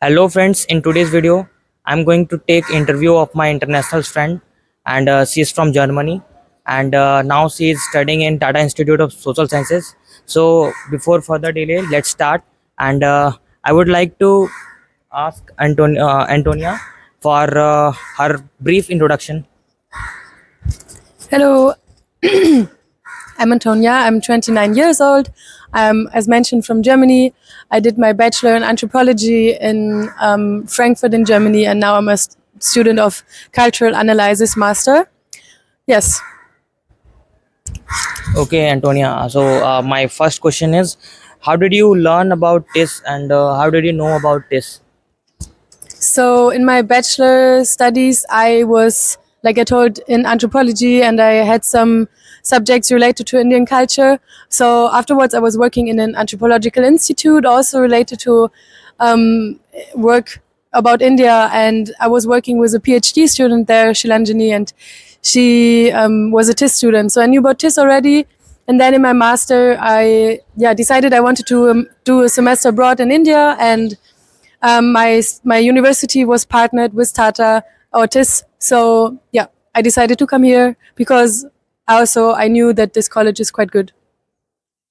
Hello friends, in today's video, I'm going to take interview of my international friend and she is from Germany and now she is studying in Tata Institute of Social Sciences. So before further delay, let's start and I would like to ask Antonia for her brief introduction. Hello, I'm Antonia. I'm 29 years old. I'm, as mentioned, from Germany. I did my bachelor in anthropology in Frankfurt in Germany, and now I'm a student of cultural analysis master. Yes. Okay, Antonia. So my first question is, how did you learn about this and how did you know about this? So in my bachelor studies, I was, like I told, in anthropology, and I had some subjects related to Indian culture. So afterwards, I was working in an anthropological institute, also related to work about India, and I was working with a PhD student there, Shilanjani, and she was a TIS student. So I knew about TIS already. And then in my master, I decided I wanted to do a semester abroad in India, and my university was partnered with Tata or TIS. So yeah, I decided to come here because also I knew that this college is quite good.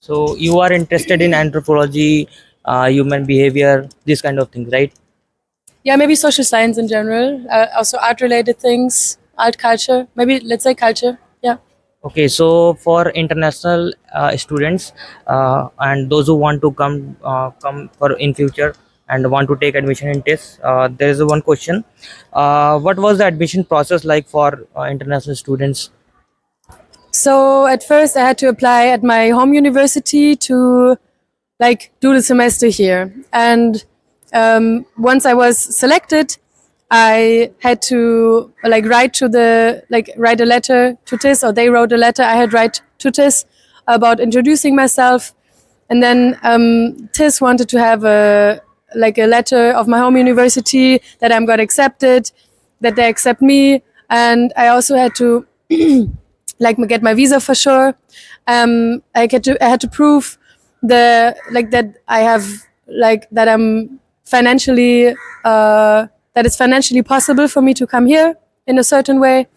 So you are interested in anthropology, human behavior, these kind of things, right? Yeah, maybe social science in general, also art related things, art culture, maybe let's say culture. Yeah. Okay, so for international students and those who want to come for in future and want to take admission in TIS, there is one question. What was the admission process like for international students? So at first I had to apply at my home university to like do the semester here. And once I was selected, I had to like write a letter to TIS, or they wrote a letter. I had write to TIS about introducing myself, and then TIS wanted to have a letter of my home university that I'm got accepted, that they accept me, and I also had to get my visa for sure. I had to prove that I have that I'm financially that it's financially possible for me to come here in a certain way.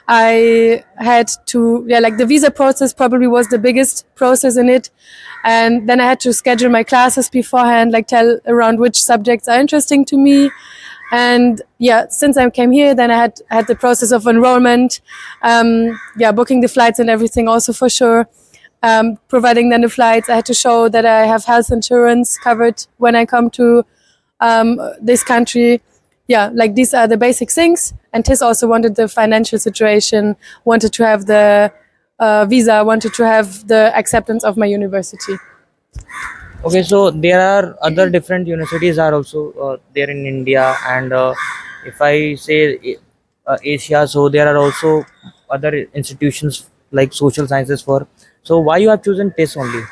I had to the visa process probably was the biggest process in it, and then I had to schedule my classes beforehand, like tell around which subjects are interesting to me. And since I came here, then I had the process of enrollment, booking the flights and everything also for sure. Providing then the flights, I had to show that I have health insurance covered when I come to this country. These are the basic things. And TIS also wanted the financial situation, wanted to have the visa, wanted to have the acceptance of my university. Okay, so there are other different universities are also there in India, and if I say Asia, so there are also other institutions like social sciences for. So why you have chosen TIS only?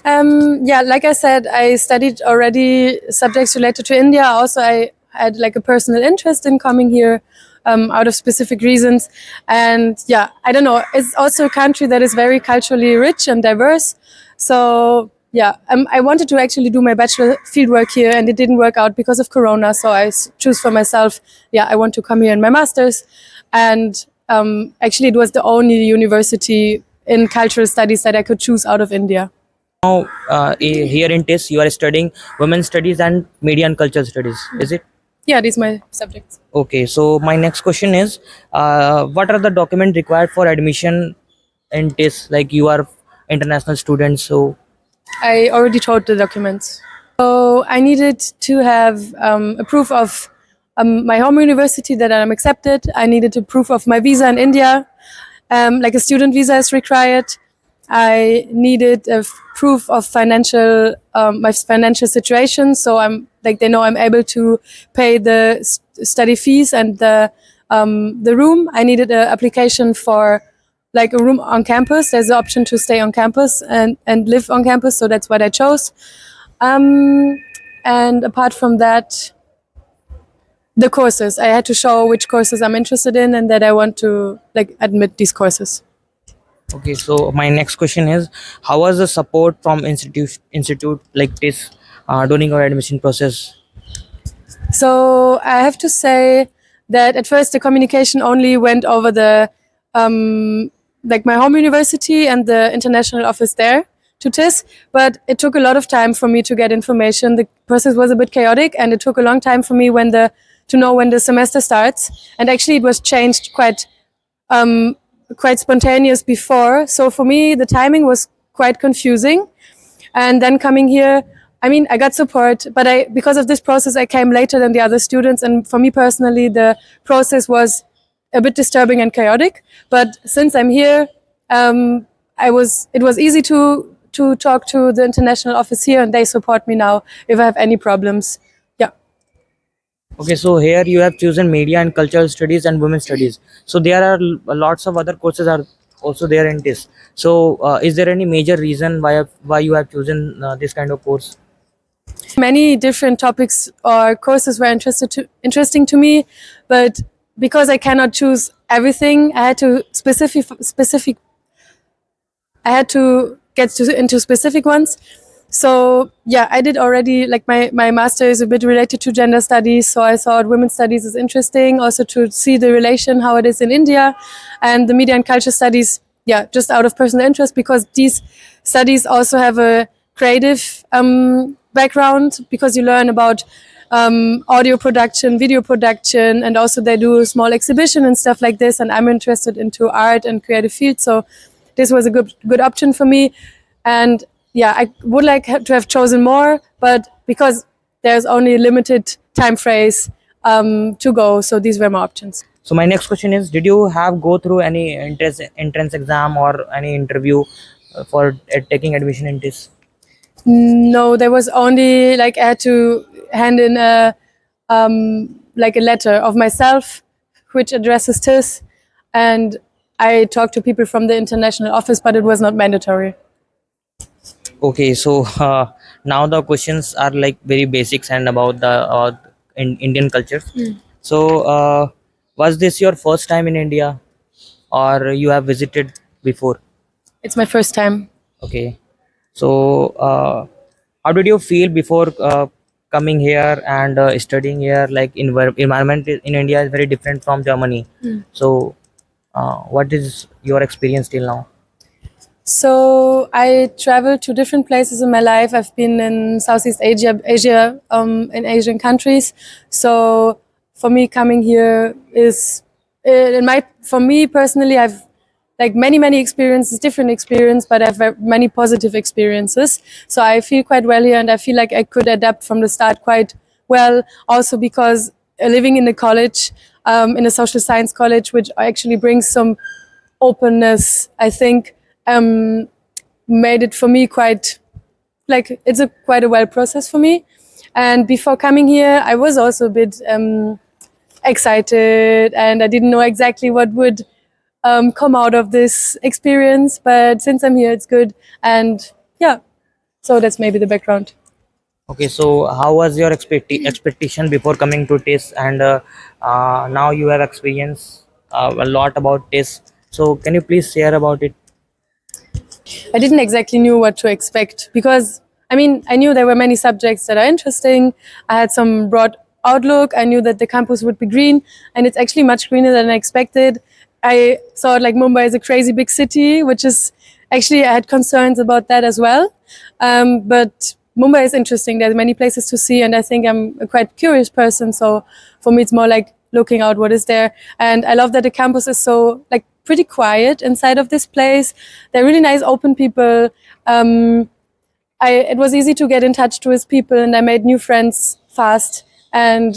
Like I said, I studied already subjects related to India. Also, I had like a personal interest in coming here out of specific reasons. And I don't know, it's also a country that is very culturally rich and diverse. So I wanted to actually do my bachelor fieldwork here, and it didn't work out because of Corona. So I choose for myself, I want to come here in my master's. And actually, it was the only university in cultural studies that I could choose out of India. Now here in TIS you are studying women's studies and media and culture studies, is it? Yeah, these are my subjects. Okay, so my next question is, what are the documents required for admission in TIS? Like you are international students, so I already told the documents. So I needed to have a proof of my home university that I'm accepted. I needed a proof of my visa in India, like a student visa is required. I needed a proof of my financial situation. So they know I'm able to pay the study fees and the room. I needed an application for like a room on campus. There's the option to stay on campus and live on campus. So that's what I chose. And apart from that, the courses, I had to show which courses I'm interested in and that I want to admit these courses. okay. So my next question is, how was the support from institute like TIS during our admission process? So I have to say that at first the communication only went over the like my home university and the international office there to TIS, but it took a lot of time for me to get information. The process was a bit chaotic, and it took a long time for me to know when the semester starts. And actually, it was changed quite spontaneous before. So for me, the timing was quite confusing. And then coming here, I mean, I got support, but because of this process, I came later than the other students. And for me personally, the process was a bit disturbing and chaotic. But since I'm here, it was easy to talk to the international office here, and they support me now if I have any problems. Yeah. Okay, so here you have chosen media and cultural studies and women studies. So there are lots of other courses are also there in this. So is there any major reason why you have chosen this kind of course? Many different topics or courses were interesting to me, but because I cannot choose everything, I had to specific. I had to into specific ones. So yeah, I did already like my master is a bit related to gender studies, so I thought women's studies is interesting. Also to see the relation how it is in India, and the media and culture studies. Yeah, just out of personal interest because these studies also have a creative background because you learn about audio production, video production, and also they do a small exhibition and stuff like this. And I'm interested into art and creative fields, so this was a good option for me. And yeah, I would like to have chosen more, but because there's only a limited time phrase to go, so these were my options. So my next question is, did you have go through any entrance exam or any interview for taking admission in this? No, there was only like I had to hand in like a letter of myself, which addresses this, and I talked to people from the international office, but it was not mandatory. Okay, so now the questions are like very basics and about the Indian culture. So was this your first time in India, or you have visited before? It's my first time. Okay, so how did you feel before coming here and studying here? Like environment in India is very different from Germany. So what is your experience till now? So I traveled to different places in my life. I've been in Southeast in Asian countries. So for me, coming here is, for me personally, I've like many experiences, different experience, but I've many positive experiences. So I feel quite well here, and I feel like I could adapt from the start quite well. Also because living in a college, in a social science college, which actually brings some openness, I think, made it for me quite like it's quite a well process for me. And before coming here, I was also a bit excited, and I didn't know exactly what would come out of this experience. But since I'm here, it's good, and yeah, so that's maybe the background. Okay, so how was your expectation before coming to TIS, and now you have experience a lot about TIS. So can you please share about it? I didn't exactly knew what to expect because I mean I knew there were many subjects that are interesting. I had some broad outlook. I knew that the campus would be green, and it's actually much greener than I expected. I thought like Mumbai is a crazy big city, which is actually I had concerns about that as well. But Mumbai is interesting. There's many places to see, and I think I'm a quite curious person. So for me, it's more like looking out what is there. And I love that the campus is so like pretty quiet inside of this place. They're really nice, open people. It was easy to get in touch with people, and I made new friends fast. And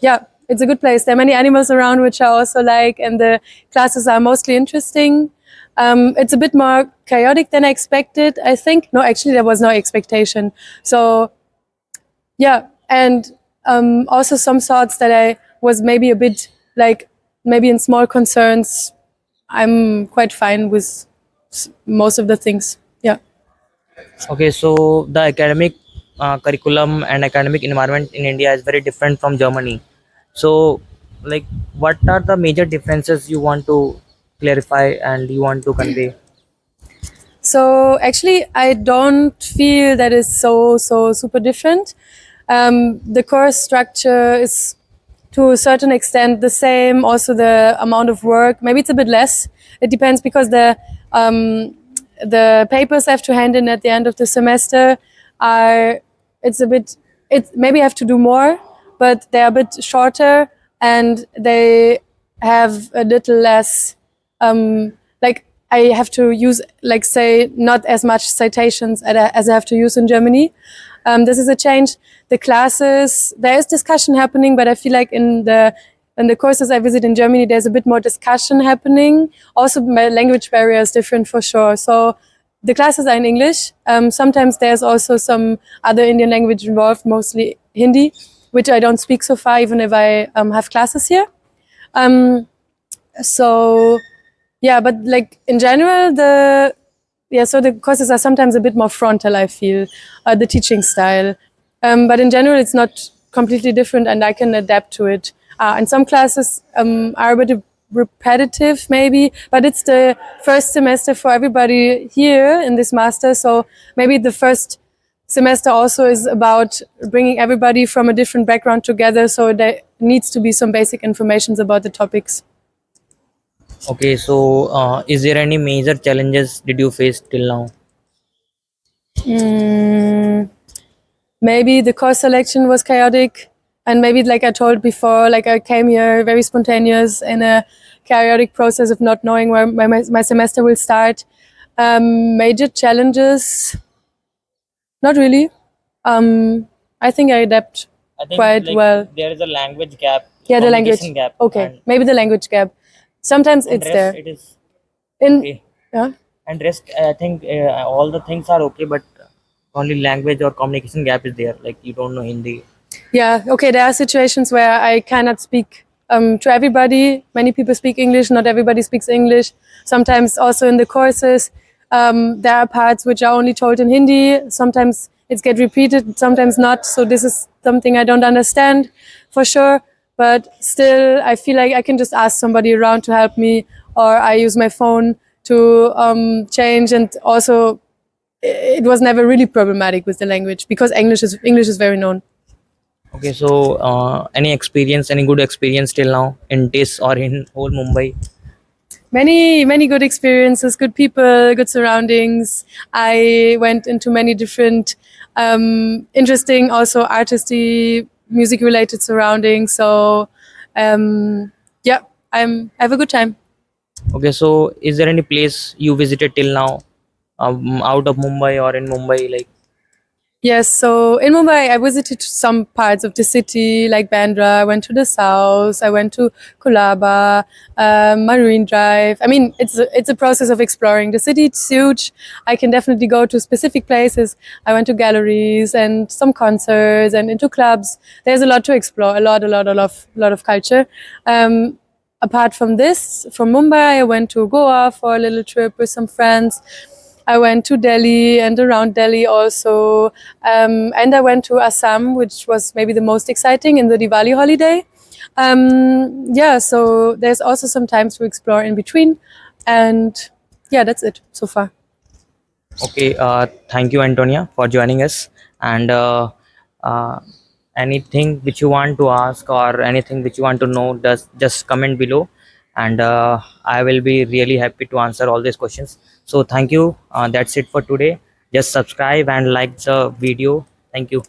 yeah, it's a good place. There are many animals around which I also like, and the classes are mostly interesting. It's a bit more chaotic than I expected, I think. No, actually, there was no expectation. So yeah, and also some thoughts that I was maybe a bit like maybe in small concerns. I'm quite fine with most of the things. Yeah. Okay, so the academic curriculum and academic environment in India is very different from Germany. So, like, what are the major differences you want to clarify and you want to convey? So actually, I don't feel that is so super different. The course structure is to a certain extent the same. Also, the amount of work, maybe it's a bit less. It depends because the papers I have to hand in at the end of the semester are it's a bit it maybe I have to do more, but they're a bit shorter and they have a little less like I have to use like say not as much citations as I have to use in Germany. This is a change. The classes, there is discussion happening, but I feel like in the courses I visit in Germany, there's a bit more discussion happening. Also, my language barrier is different for sure. So the classes are in English. Sometimes there's also some other Indian language involved, mostly Hindi, which I don't speak so far, even if I have classes here. So yeah, but like in general, so the courses are sometimes a bit more frontal, I feel, the teaching style. But in general, it's not completely different and I can adapt to it. And some classes are a bit repetitive maybe, but it's the first semester for everybody here in this master. So maybe the first semester also is about bringing everybody from a different background together. So there needs to be some basic informations about the topics. Okay, so is there any major challenges did you face till now? Maybe the course selection was chaotic, and maybe like I told before, like I came here very spontaneous in a chaotic process of not knowing where my semester will start. Major challenges, not really. I think I adapt I think quite like well. there is a language gap, Yeah, the language. communication gap, Okay, maybe the language gap. Sometimes and it's rest there. it is In okay. yeah. And rest, I think all the things are okay, but only language or communication gap is there. Like you don't know Hindi. Yeah, okay, there are situations where I cannot speak to everybody. Many people speak English, not everybody speaks English. Sometimes also in the courses, there are parts which are only told in Hindi. Sometimes it's get repeated, sometimes not. So this is something I don't understand for sure. But still, I feel like I can just ask somebody around to help me, or I use my phone to change. And also, it was never really problematic with the language because English is very known. Okay, so any good experience till now in this or in whole Mumbai? Many good experiences, good people, good surroundings. I went into many different interesting also artisty music related surroundings, so yeah, I have a good time. Okay, so is there any place you visited till now, out of Mumbai or in Mumbai? Like, Yes, so in Mumbai, I visited some parts of the city, like Bandra. I went to the south. I went to Kulaba, Marine Drive. I mean, it's a process of exploring. The city is huge. I can definitely go to specific places. I went to galleries and some concerts and into clubs. There's a lot to explore. A lot of culture. Apart from this, from Mumbai, I went to Goa for a little trip with some friends. I went to Delhi and around Delhi also. And I went to Assam, which was maybe the most exciting in the Diwali holiday. Yeah, so there's also some times to explore in between. And yeah, that's it so far. okay, thank you, Antonia, for joining us. And uh, anything which you want to ask or anything which you want to know, just comment below, and I will be really happy to answer all these questions. So thank you. That's it for today. Just subscribe and like the video. Thank you.